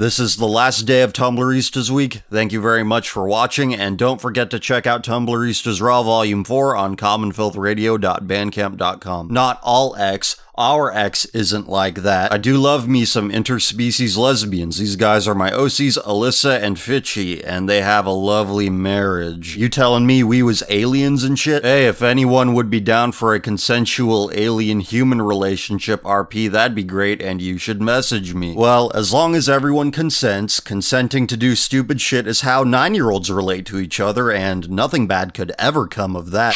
This is the last day of Tumblristas week. Thank you very much for watching, and don't forget to check out Tumblristas Raw Volume 4 on commonfilthradio.bandcamp.com. Not all X. Our X isn't like that. I do love me some interspecies lesbians. These guys are my OCs, Alyssa and Fitchy, and they have a lovely marriage. You telling me we was aliens and shit? Hey, if anyone would be down for a consensual alien-human relationship RP, that'd be great, and you should message me. Well, as long as everyone consents, consenting to do stupid shit is how 9-year-olds relate to each other, and nothing bad could ever come of that.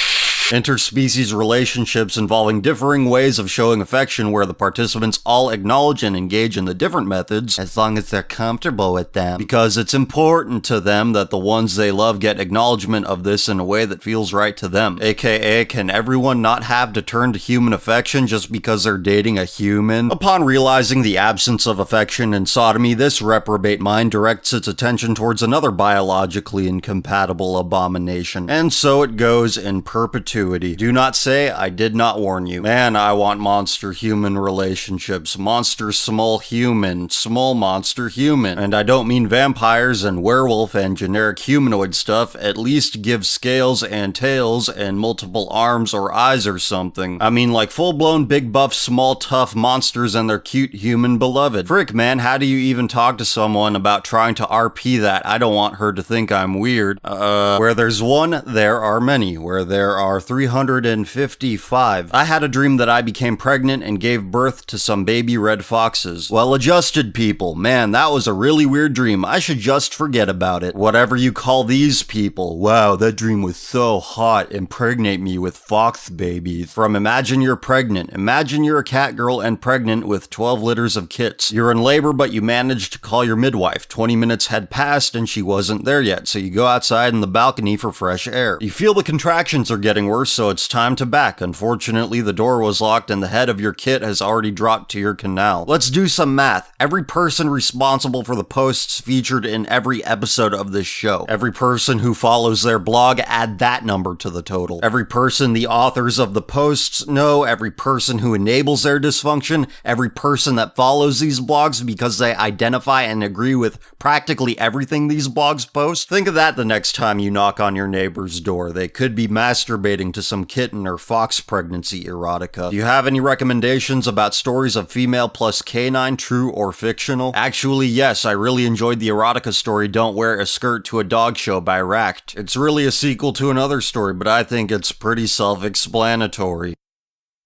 Interspecies relationships involving differing ways of showing affection where the participants all acknowledge and engage in the different methods as long as they're comfortable with them. Because it's important to them that the ones they love get acknowledgement of this in a way that feels right to them. AKA, can everyone not have to turn to human affection just because they're dating a human? Upon realizing the absence of affection in sodomy, this reprobate mind directs its attention towards another biologically incompatible abomination. And so it goes in perpetuity. Do not say I did not warn you. Man, I want monster-human relationships. Monster small human, small monster human. And I don't mean vampires and werewolf and generic humanoid stuff. At least give scales and tails and multiple arms or eyes or something. I mean like full-blown big buff small tough monsters and their cute human beloved. Frick man, how do you even talk to someone about trying to RP that? I don't want her to think I'm weird. Where there's one, there are many. Where there are 355. I had a dream that I became pregnant and gave birth to some baby red foxes. Well-adjusted people. Man, that was a really weird dream. I should just forget about it. Whatever you call these people. Wow, that dream was so hot. Impregnate me with fox babies. From imagine you're pregnant. Imagine you're a cat girl and pregnant with 12 litters of kits. You're in labor, but you managed to call your midwife. 20 minutes had passed and she wasn't there yet, so you go outside in the balcony for fresh air. You feel the contractions are getting worse, so it's time to back. Unfortunately, the door was locked and the head of your kit has already dropped to your canal. Let's do some math. Every person responsible for the posts featured in every episode of this show. Every person who follows their blog, add that number to the total. Every person the authors of the posts know, every person who enables their dysfunction, every person that follows these blogs because they identify and agree with practically everything these blogs post. Think of that the next time you knock on your neighbor's door. They could be masturbating to some kitten or fox pregnancy erotica. Do you have any recommendations about stories of female plus canine, true or fictional? Actually, yes, I really enjoyed the erotica story Don't Wear a Skirt to a Dog Show by Racked. It's really a sequel to another story, but I think it's pretty self-explanatory.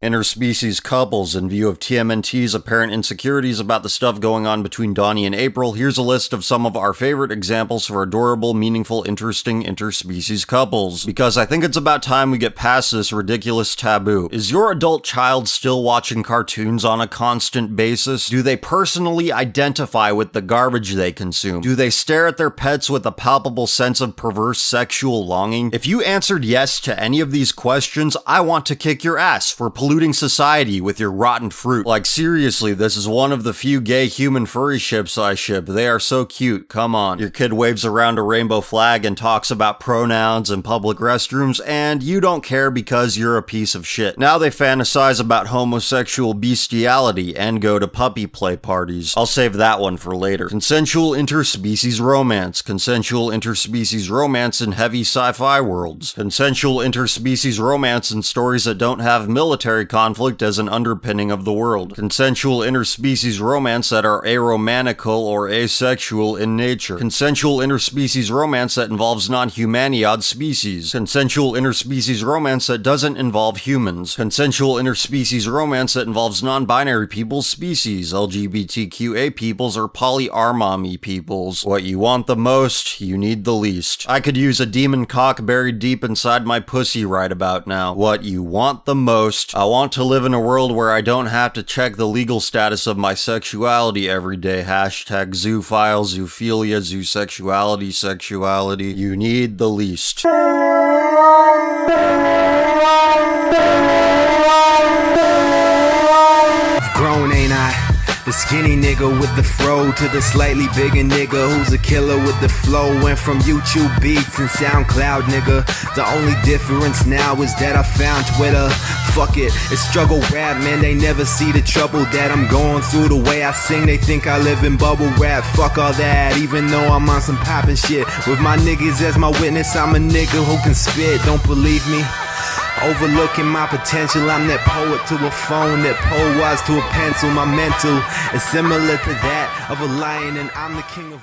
Interspecies couples. In view of TMNT's apparent insecurities about the stuff going on between Donnie and April, here's a list of some of our favorite examples for adorable, meaningful, interesting interspecies couples. Because I think it's about time we get past this ridiculous taboo. Is your adult child still watching cartoons on a constant basis? Do they personally identify with the garbage they consume? Do they stare at their pets with a palpable sense of perverse sexual longing? If you answered yes to any of these questions, I want to kick your ass for polluting society with your rotten fruit. Like seriously, this is one of the few gay human furry ships I ship. They are so cute, come on. Your kid waves around a rainbow flag and talks about pronouns and public restrooms, and you don't care because you're a piece of shit. Now they fantasize about homosexual bestiality and go to puppy play parties. I'll save that one for later. Consensual interspecies romance. Consensual interspecies romance in heavy sci-fi worlds. Consensual interspecies romance in stories that don't have military conflict as an underpinning of the world. Consensual interspecies romance that are aromanical or asexual in nature. Consensual interspecies romance that involves non-humaniad species. Consensual interspecies romance that doesn't involve humans. Consensual interspecies romance that involves non-binary peoples species, LGBTQA peoples, or polyarmami peoples. What you want the most, you need the least. I could use a demon cock buried deep inside my pussy right about now. What you want the most, I want to live in a world where I don't have to check the legal status of my sexuality every day. Hashtag zoophile, zoophilia, zoosexuality, sexuality. You need the least. Grown, ain't I? The skinny nigga with the fro to the slightly bigger nigga who's a killer with the flow. Went from YouTube beats and SoundCloud, nigga. The only difference now is that I found Twitter. Fuck it, it's struggle rap, man. They never see the trouble that I'm going through. The way I sing, they think I live in bubble wrap. Fuck all that, even though I'm on some poppin' shit. With my niggas as my witness, I'm a nigga who can spit. Don't believe me? Overlooking my potential, I'm that poet to a phone, that poet was to a pencil. My mental is similar to that of a lion, and I'm the king of